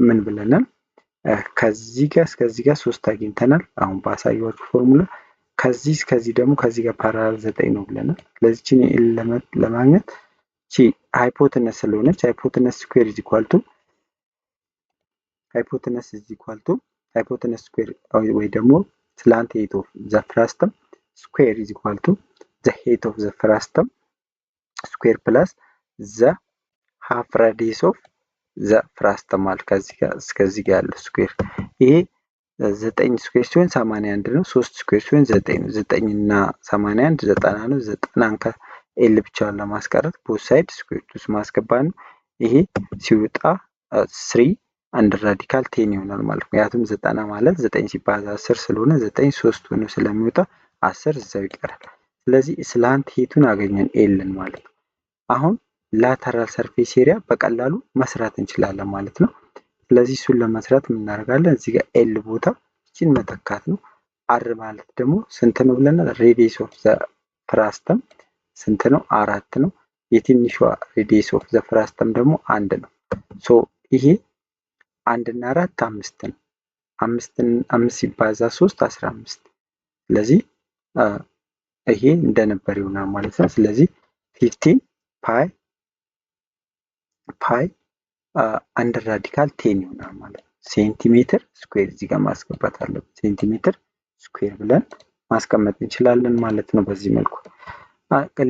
ምን ብለናል? ከዚህ ጋር እስከዚህ ጋር 3 አግኝተናል። አሁን ባሳየኋችሁ ፎርሙላ ከዚህ እስከዚህ ደግሞ ከዚህ ጋር ፓራላል 9 ነው ብለናል። ስለዚህ እቺን ለማግኘት እቺ ሃይፖቴነስ ስለሆነች ሃይፖቴነስ ስኩዌር ኢዝ ኢኳል ቱ ሃይፖቴነስ ስኩዌር ወይ ደግሞ ስላንት ሄት ኦፍ ዘ ፍራስተም ስኩዌር ኢዝ ኢኳል ቱ ዘ ሄት ኦፍ ዘ ፍራስተም ስኩዌር ፕላስ ዘ ሃፍ ራዲየስ ኦፍ ዘ ፍራስተም ማለት ከዚህ ጋር እስከዚህ ጋር ያለው ስኩዌር። ይሄ 9 ስኩዌር ሲሆን 81 ነው። 3 ስኩዌር ሲሆን 9 ነው። 9 እና 81 90 ነው። 90 ከኤል ብቻውን ለማስቀረት ቦት ሳይድ ስኩዌር ውስጥ ማስገባት ነው። ይሄ ሲወጣ 3 አንድ ራዲካል 10 ይሆናል ማለት ነው። ምክንያቱም 90 ማለት 9 ሲባዛ 10 ስለሆነ 9 3 ሆኖ ስለሚወጣ 10 እዛው ይቀራል። ስለዚህ ስላንት ሄቱን አገኘን ኤልን ማለት ነው። አሁን ላተራል ሰርፌስ ኤሪያ በቀላሉ መስራት እንችላለን ማለት ነው። ስለዚህ እሱን ለመስራት ምን እናደርጋለን? እዚህ ጋር ኤል ቦታ እቺን መተካት ነው። አር ማለት ደግሞ ስንት ነው ብለናል? ሬዲየስ ኦፍ ዘ ፍራስተም ስንት ነው? 4 ነው። የትንሿ ሬዲየስ ኦፍ ዘ ፍራስተም ደግሞ 1 ነው። ሶ ይሄ 1 እና 4 5 ነው። 5 ሲባዛ 3 15። ስለዚህ ይሄ እንደነበር ይሆናል ማለት ነው። ስለዚህ 15 ፓይ አንድ ራዲካል 10 ይሆናል ማለት ነው። ሴንቲሜትር ስኩዌር እዚህ ጋር ማስገባት አለብን። ሴንቲሜትር ስኩዌር ብለን ማስቀመጥ እንችላለን ማለት ነው። በዚህ መልኩ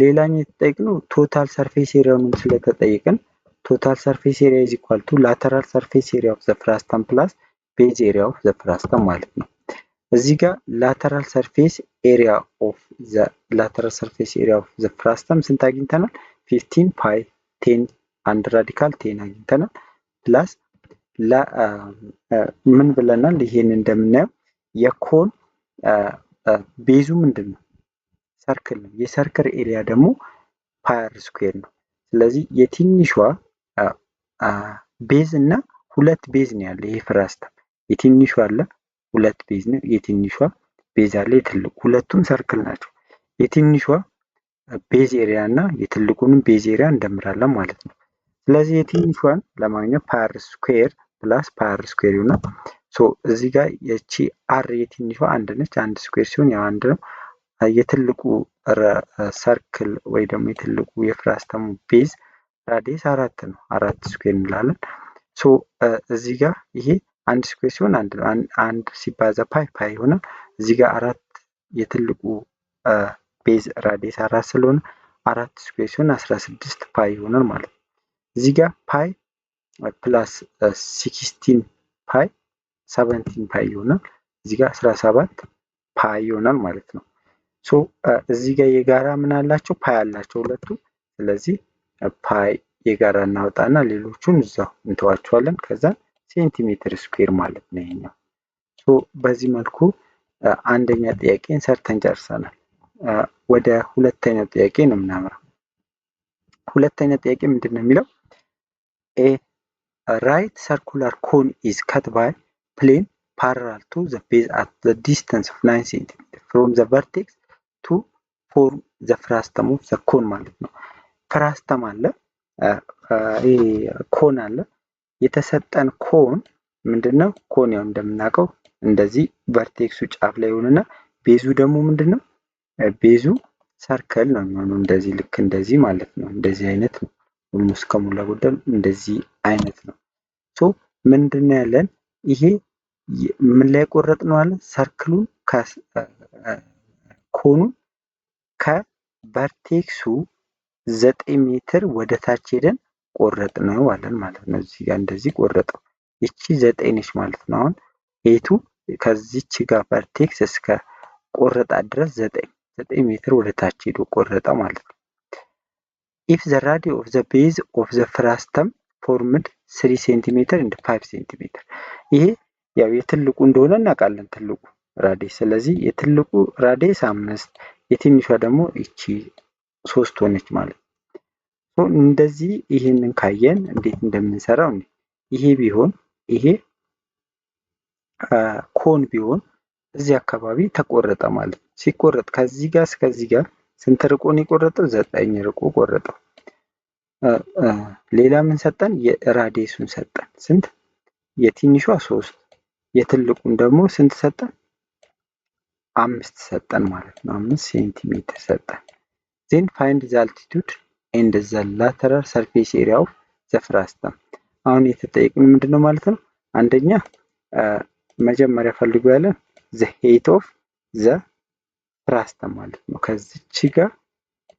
ሌላኛው የተጠየቅነው ቶታል ሰርፌስ ኤሪያውን ስለተጠየቅን ቶታል ሰርፌስ ኤሪያ ኢዝ ኢኳል ቱ ላተራል ሰርፌስ ኤሪያ ኦፍ ዘ ፍራስተም ፕላስ ቤዝ ኤሪያ ኦፍ ዘ ፍራስተም ማለት ነው። እዚህ ጋር ላተራል ሰርፌስ ኤሪያ ኦፍ ዘ ፍራስተም ስንት አግኝተናል? 15 ፓይ 10 አንድ ራዲካል 10 አግኝተናል። ፕላስ ምን ብለናል? ይሄን እንደምናየው የኮን ቤዙ ምንድነው? ሰርክል ነው። የሰርክል ኤሪያ ደግሞ ፓይ አር ስኩዌር ነው። ስለዚህ የትንሿ ቤዝ እና ሁለት ቤዝ ነው ያለ። ይሄ ፍራስተም የትንሿ አለ ሁለት ቤዝ ነው። የትንሿ ቤዝ አለ የትልቁ ሁለቱም ሰርክል ናቸው። የትንሿ ቤዝ ኤሪያ እና የትልቁንም ቤዝ ኤሪያ እንደምራለን ማለት ነው። ስለዚህ የትንሿን ለማግኘት ፓይ አር ስኩዌር ፕላስ ፓይ አር ስኩዌር ይሆናል። ሶ እዚህ ጋር የቺ አር የትንሿ አንድ ነች። አንድ ስኩዌር ሲሆን ያው አንድ ነው። የትልቁ ሰርክል ወይ ደግሞ የትልቁ የፍራስተሙ ቤዝ ራዲየስ 4 ነው። 4 ስኩዌር እንላለን። ሶ እዚህ ጋር ይሄ አንድ ስኩዌር ሲሆን አንድ ነው። አንድ ሲባዛ ፓይ ፓይ ይሆናል። እዚህ ጋር 4 የትልቁ ቤዝ ራዲየስ 4 ስለሆነ 4 ስኩዌር ሲሆን 16 ፓይ ይሆናል ማለት ነው። እዚህ ጋር ፓይ ፕላስ 16 ፓይ 17 ፓይ ይሆናል። እዚህ ጋር 17 ፓይ ይሆናል ማለት ነው። ሶ እዚህ ጋር የጋራ ምን አላቸው? ፓይ አላቸው ሁለቱ። ስለዚህ ፓይ የጋራ እናወጣና ሌሎቹን እዛው እንተዋቸዋለን። ከዛ ሴንቲሜትር ስኩዌር ማለት ነው ይሄኛው። ሶ በዚህ መልኩ አንደኛ ጥያቄን ሰርተን ጨርሰናል። ወደ ሁለተኛው ጥያቄ ነው የምናመራው። ሁለተኛ ጥያቄ ምንድን ነው የሚለው? ኤ ራይት ሰርኩላር ኮን ኢዝ ከት ባይ ፕሌን parallel to the base at the distance of 9 cm from the vertex to form the frustum of the cone ማለት ነው። ፍራስተም አለ፣ ኮን አለ። የተሰጠን ኮን ምንድነው? ኮን ያው እንደምናውቀው እንደዚህ ቨርቴክሱ ጫፍ ላይ ሆነና ቤዙ ደግሞ ምንድነው? ቤዙ ሰርክል ነው የሚሆነው። እንደዚህ ልክ እንደዚህ ማለት ነው። እንደዚህ አይነት ነው። ኦልሞስት ከሞላ ጎደል እንደዚህ አይነት ነው። ሶ ምንድነው ያለን? ይሄ ምን ላይ ቆረጥ ነው አለ? ሰርክሉን ኮኑን ከቨርቴክሱ 9 ሜትር ወደ ታች ሄደን ቆረጥ ነው አለን ማለት ነው። እዚህ ጋር እንደዚህ ቆረጠው። እቺ 9 ነች ማለት ነው። አሁን ኤቱ ከዚች ጋር ቨርቴክስ እስከ ቆረጣ ድረስ 9 ሜትር ወደ ታች ሄዶ ቆረጠ ማለት ነው። if the radius of the base of the frustum formed 3 cm and 5 cm ይሄ ያው የትልቁ እንደሆነ እናውቃለን። ትልቁ ራዲየስ ስለዚህ የትልቁ ራዲየስ 5 የትንሿ ደግሞ እቺ 3 ሆነች ማለት ነው። እንደዚህ ይሄንን ካየን እንዴት እንደምንሰራው ይሄ ቢሆን ይሄ ኮን ቢሆን እዚህ አካባቢ ተቆረጠ ማለት ነው። ሲቆረጥ ከዚህ ጋር እስከዚህ ጋር ስንት ርቆ ነው የቆረጠው? 9 ርቆ ቆረጠው። ሌላ ምን ሰጠን? የራዲየሱን ሰጠን። ስንት? የትንሿ 3 የትልቁን ደግሞ ስንት ሰጠን? 5 ሰጠን ማለት ነው። 5 ሴንቲሜትር ሰጠን። ዜን ፋይንድ ዘ አልቲቱድ ኤንድ ዘ ላተራል ሰርፌስ ኤሪያ ኦፍ ዘ ፍራስተም። አሁን የተጠየቅን ምንድነው ማለት ነው? አንደኛ መጀመሪያ ፈልጉ ያለን ዘ ሄይት ኦፍ ዘ ፍራስተም ማለት ነው። ከዚች ጋር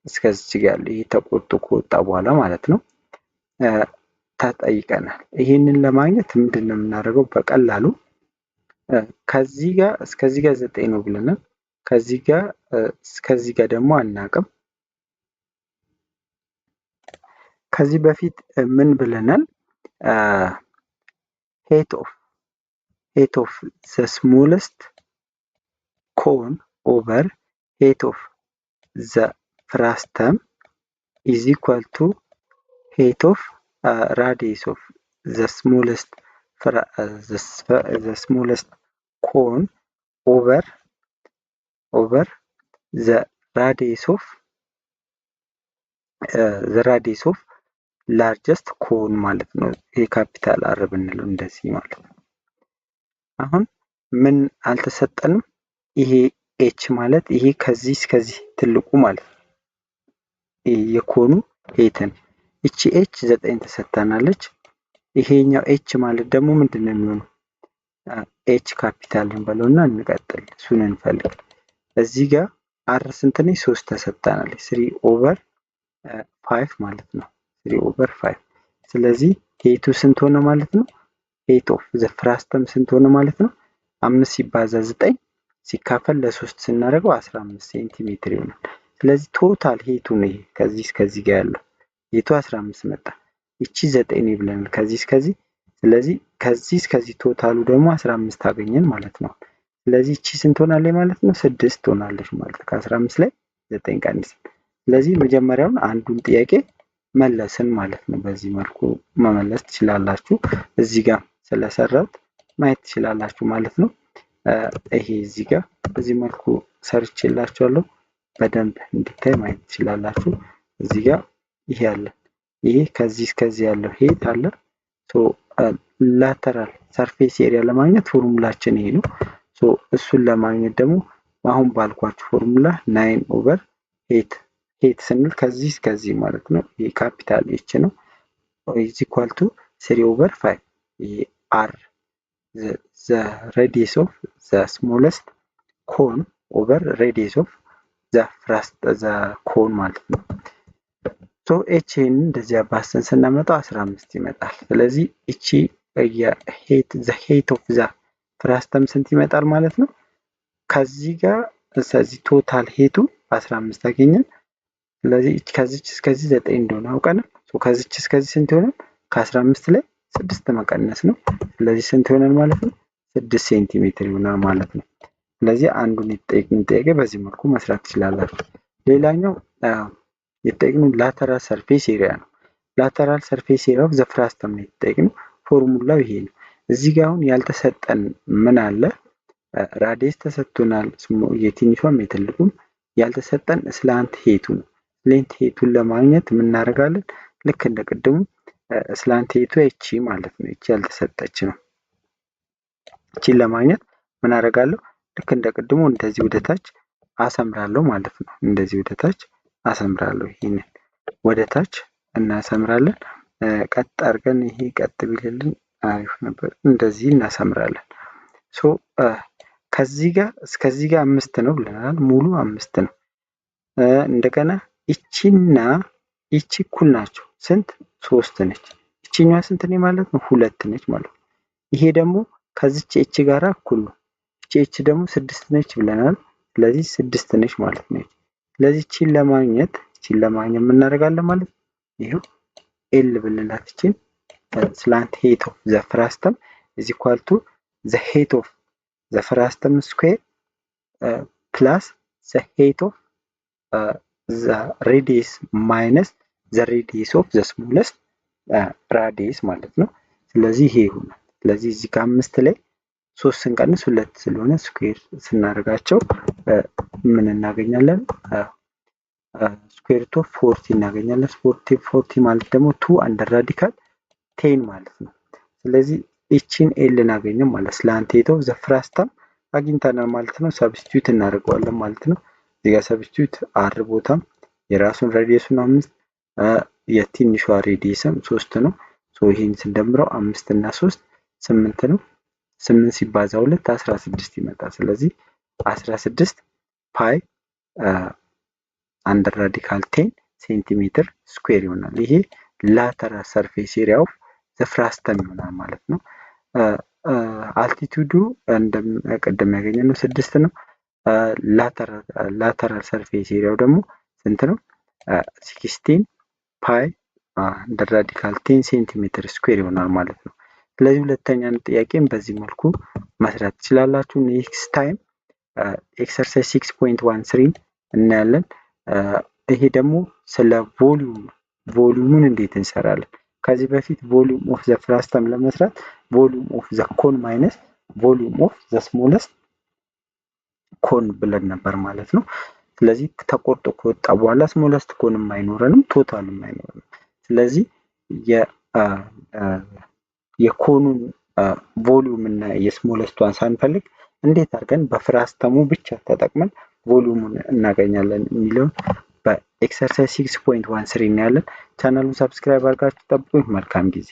እስከዚች ጋር ያለው ይሄ ተቆርጦ ከወጣ በኋላ ማለት ነው ተጠይቀናል። ይሄንን ለማግኘት ምንድነው የምናደርገው? በቀላሉ ከዚህ ጋር እስከዚህ ጋር 9 ነው ብለናል። ከዚህ ጋር እስከዚህ ጋር ደግሞ አናውቅም። ከዚህ በፊት ምን ብለናል? height of the smallest cone over height of the frustum is equal to height of radius of the smallest cone over the radius of largest cone ማለት ነው። ይሄ ካፒታል አር ብንለው እንደዚህ ማለት ነው። አሁን ምን አልተሰጠንም? ይሄ ኤች ማለት ይሄ ከዚህ እስከዚህ ትልቁ ማለት ነው። የኮኑ ሄይትን እቺ ኤች 9 ተሰጥታናለች። ይሄኛው ኤች ማለት ደግሞ ምንድነው የሚሆነው? ኤች ካፒታልን በለውና እንቀጥል። እሱን እንፈልግ። እዚህ ጋር አር ስንት ነች? 3 ተሰጥታናለች። 3/5 ማለት ነው። 3/5 ስለዚህ ሄይቱ ስንት ሆነ ማለት ነው? ሄይት ኦፍ ዘ ፍራስተም ስንት ሆነ ማለት ነው? 5 ሲባዛ 9 ሲካፈል ለ3 ስናደርገው 15 ሴንቲሜትር ይሆናል። ስለዚህ ቶታል ሄይቱ ነው ይሄ ከዚህ እስከዚህ ጋር ያለው ሄይቱ 15 መጣ። እቺ 9 ነው ብለናል ከዚህ እስከዚህ። ስለዚህ ከዚህ እስከዚህ ቶታሉ ደግሞ 15 አገኘን ማለት ነው። ስለዚህ እቺ ስንት ሆናለች ማለት ነው? 6 ሆናለች ማለት ከ15 ላይ 9 ቀንሰን። ስለዚህ መጀመሪያውን አንዱን ጥያቄ መለስን ማለት ነው። በዚህ መልኩ መመለስ ትችላላችሁ። እዚህ ጋር ስለሰራት ማየት ትችላላችሁ ማለት ነው። ይሄ እዚህ ጋር በዚህ መልኩ ሰርቼላችኋለሁ። በደንብ እንዲታይ ማየት ትችላላችሁ። እዚህ ጋር ይሄ አለ። ይሄ ከዚህ እስከዚህ ያለው ሄት አለ። ላተራል ሰርፌስ ኤሪያ ለማግኘት ፎርሙላችን ይሄ ነው። እሱን ለማግኘት ደግሞ አሁን ባልኳችሁ ፎርሙላ 9/8 ሄት ስንል ከዚህ እስከዚህ ማለት ነው። ይሄ ካፒታል ኤች ነው ኢዝ ኢኳል ቱ 3/5 ይሄ አር ዘ ሬዲየስ ኦፍ ዘ ስሞለስት ኮን ኦቨር ሬዲየስ ኦፍ ዘ ኮን ማለት ነው። ኤች ይህን እንደዚህ አባስተን ስናመጣው 15 ይመጣል። ስለዚህ እቺ ሄት ኦፍ ዘ ፍራስተም ስንት ይመጣል ማለት ነው? ከዚህ ጋር ስለዚህ ቶታል ሄቱ 15 አገኘን። ስለዚህ ከዚች እስከዚህ 9 እንደሆነ አውቀናል። ከዚች እስከዚህ ስንት ይሆናል? ከ15 ላይ 6 መቀነስ ነው። ስለዚህ ስንት ይሆናል ማለት ነው? 6 ሴንቲሜትር ይሆናል ማለት ነው። ስለዚህ አንዱን የተጠየቅነው ጥያቄ በዚህ መልኩ መስራት ትችላላችሁ። ሌላኛው የተጠየቅነው ላተራል ሰርፌስ ኤሪያ ነው። ላተራል ሰርፌስ ኤሪያ ኦፍ ዘ ፍራስተም ነው የተጠየቅነው። ፎርሙላው ይሄ ነው። እዚህ ጋር አሁን ያልተሰጠን ምን አለ? ራዲየስ ተሰጥቶናል፣ የትንሿም የትልቁም። ያልተሰጠን ስላንት ሄቱ ነው። ስላንት ሄቱን ለማግኘት ምን እናደርጋለን? ልክ እንደ ቅድሙ ስላንት ሄቱ እቺ ማለት ነው። እቺ ያልተሰጠች ነው። እቺን ለማግኘት ምን አደርጋለሁ? ልክ እንደ ቅድሙ እንደዚህ ወደታች አሰምራለሁ ማለት ነው። እንደዚህ ወደታች አሰምራለሁ። ይሄንን ወደታች እናሰምራለን። ቀጥ አድርገን ይሄ ቀጥ ቢልልን አሪፍ ነበር። እንደዚህ እናሰምራለን። ከዚህ ጋር እስከዚህ ጋር 5 ነው ብለናል። ሙሉ 5 ነው። እንደገና ይቺና ይቺ እኩል ናቸው። ስንት? 3 ነች። ይቺኛዋ ስንት ነች ማለት ነው? 2 ነች ማለት ነው። ይሄ ደግሞ ከዚች ኤች ጋር እኩል ነው። ይቺ ኤች ደግሞ 6 ነች ብለናል። ስለዚህ 6 ነች ማለት ነው። ስለዚህ ይቺን ለማግኘት ምን እናደርጋለን ማለት ነው? ይሄው ኤል ብንላት ይቺን ስላንት ሄት ኦፍ ዘ ፍራስተም ኢዝ ኢኳል ቱ ዘ ሄት ኦፍ ዘ ፍራስተም ስኩዌር ፕላስ ዘ ሄት ኦፍ ዘ ሬዲየስ ማይነስ ዘ ሬዲየስ ኦፍ ዘ ስሞለስት ራዲየስ ማለት ነው። ስለዚህ ይሄ ይሆናል። ስለዚህ እዚህ ከ5 ላይ 3 ስንቀንስ 2 ስለሆነ ስኩዌር ስናደርጋቸው ምን እናገኛለን? ስኩዌር ሩት ኦፍ 40 እናገኛለን። 40 ማለት ደግሞ 2 አንደር ራዲካል 10 ማለት ነው። ስለዚህ እቺን ኤል እናገኘን ማለት ስላንት ሄት ኦፍ ዘ ፍራስተም አግኝተናል ማለት ነው። ሰብስቲዩት እናደርገዋለን ማለት ነው። እዚህ ጋር ሰብስቲዩት አር ቦታም የራሱን ሬዲየሱን 5 የትንሿ ሬዲየስም 3 ነው። ይሄን ስንደምረው 5 እና 3 8 ነው። 8 ሲባዛ 2 16 ይመጣል። ስለዚህ 16 ፓይ አንደር ራዲካል 10 ሴንቲሜትር ስኩዌር ይሆናል። ይሄ ላተራል ሰርፌስ ኤሪያ ኦፍ ዘ ፍራስተም ይሆናል ማለት ነው። አልቲቱዱ ቅድም ያገኘነው 6 ነው። ላተራል ሰርፌስ ኤሪያው ደግሞ ስንት ነው? 16 ፓይ አንደር ራዲካል 10 ሴንቲሜትር ስኩዌር ይሆናል ማለት ነው። ስለዚህ ሁለተኛ ጥያቄን በዚህ መልኩ መስራት ትችላላችሁ። ኔክስት ታይም ኤክሰርሳይዝ 6.13 እናያለን። ይሄ ደግሞ ስለ ቮሊዩምን እንዴት እንሰራለን። ከዚህ በፊት ቮሊዩም ኦፍ ዘ ፍራስተም ለመስራት ቮሊዩም ኦፍ ዘ ኮን ማይነስ ቮሊዩም ኦፍ ዘ ስሞለስት ኮን ብለን ነበር ማለት ነው። ስለዚህ ተቆርጦ ከወጣ በኋላ ስሞለስት ኮንም አይኖረንም፣ ቶታልም አይኖረንም። ስለዚህ የኮኑን ቮሊዩም እና የስሞለስቷን ሳንፈልግ እንዴት አድርገን በፍራስተሙ ብቻ ተጠቅመን ቮሊዩሙን እናገኛለን የሚለውን በኤክሰርሳይዝ 6.13 እናያለን። ቻናሉን ሰብስክራይብ አድርጋችሁ ጠብቁኝ። መልካም ጊዜ